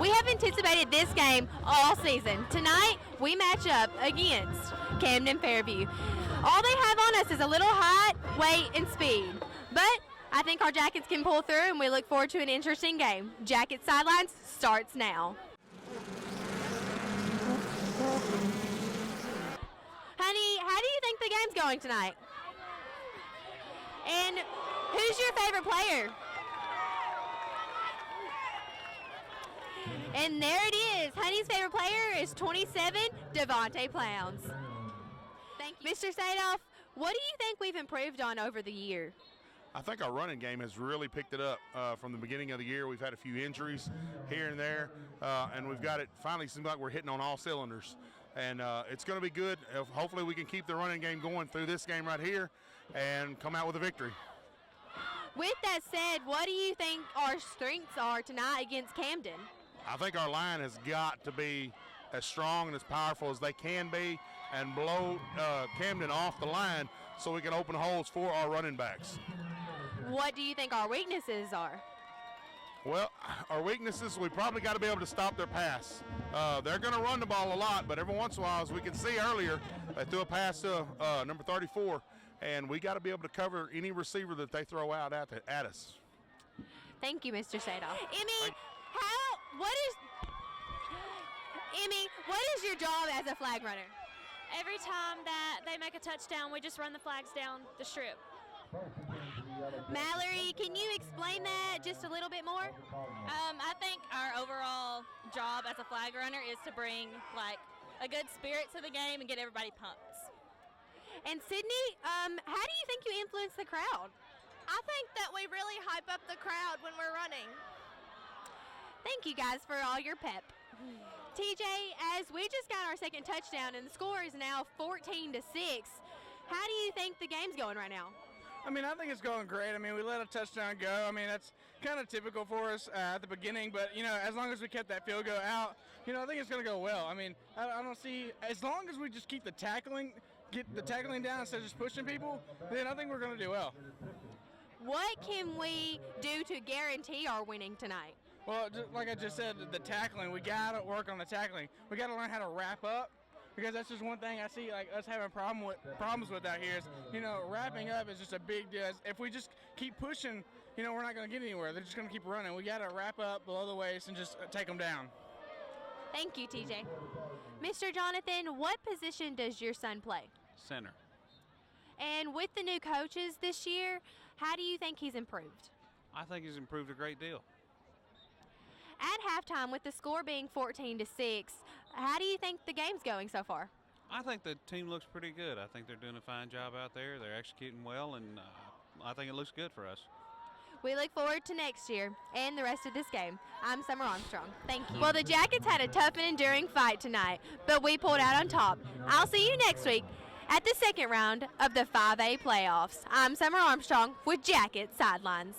We have anticipated this game all season. Tonight, we match up against Camden Fairveiw. All they have on us is a little height, weight, and speed. But I think our Jackets can pull through, and we look forward to an interesting game. Jackets Sidelines starts now. Honey, how do you think the game's going tonight? And who's your favorite player? And there it is. Honey's favorite player is 27, Devontae Plowns. Thank you. Mr. Sadoff, what do you think we've improved on over the year? I think our running game has really picked it up from the beginning of the year. We've had a few injuries here and there, and we've got it finally seems like we're hitting on all cylinders. And it's going to be good. Hopefully we can keep the running game going through this game right here and come out with a victory. With that said, what do you think our strengths are tonight against Camden? I think our line has got to be as strong and as powerful as they can be and blow Camden off the line so we can open holes for our running backs. What do you think our weaknesses are? Well, our weaknesses, we probably got to be able to stop their pass. They're going to run the ball a lot, but every once in a while, as we can see earlier, they threw a pass to number 34, and we got to be able to cover any receiver that they throw out at us. Thank you, Mr. Sadoff. Emmy, what is your job as a flag runner? Every time that they make a touchdown, we just run the flags down the strip. Mallory, can you explain that just a little bit more? I think our overall job as a flag runner is to bring like a good spirit to the game and get everybody pumped. And Sydney, how do you think you influence the crowd? I think that we really hype up the crowd when we're running. Thank you guys for all your pep. TJ, as we just got our second touchdown and the score is now 14-6, how do you think the game's going right now? I mean, I think it's going great. I mean, we let a touchdown go. I mean, that's kind of typical for us at the beginning, but, you know, as long as we kept that field goal out, you know, I think it's going to go well. I mean, I don't see, as long as we just keep get the tackling down instead of just pushing people, then I think we're going to do well. What can we do to guarantee our winning tonight? Well, just like I just said, the tackling, we got to work on the tackling. We got to learn how to wrap up. Because that's just one thing I see, like, us having problems with out here is, you know, wrapping up is just a big deal. If we just keep pushing, you know, we're not going to get anywhere. They're just going to keep running. We got to wrap up below the waist and just take them down. Thank you, TJ. Mr. Jonathan, what position does your son play? Center. And with the new coaches this year, how do you think he's improved? I think he's improved a great deal. At halftime, with the score being 14-6, how do you think the game's going so far? I think the team looks pretty good. I think they're doing a fine job out there. They're executing well, and I think it looks good for us. We look forward to next year and the rest of this game. I'm Summer Armstrong. Thank you. Well, the Jackets had a tough and enduring fight tonight, but we pulled out on top. I'll see you next week at the second round of the 5A playoffs. I'm Summer Armstrong with Jackets Sidelines.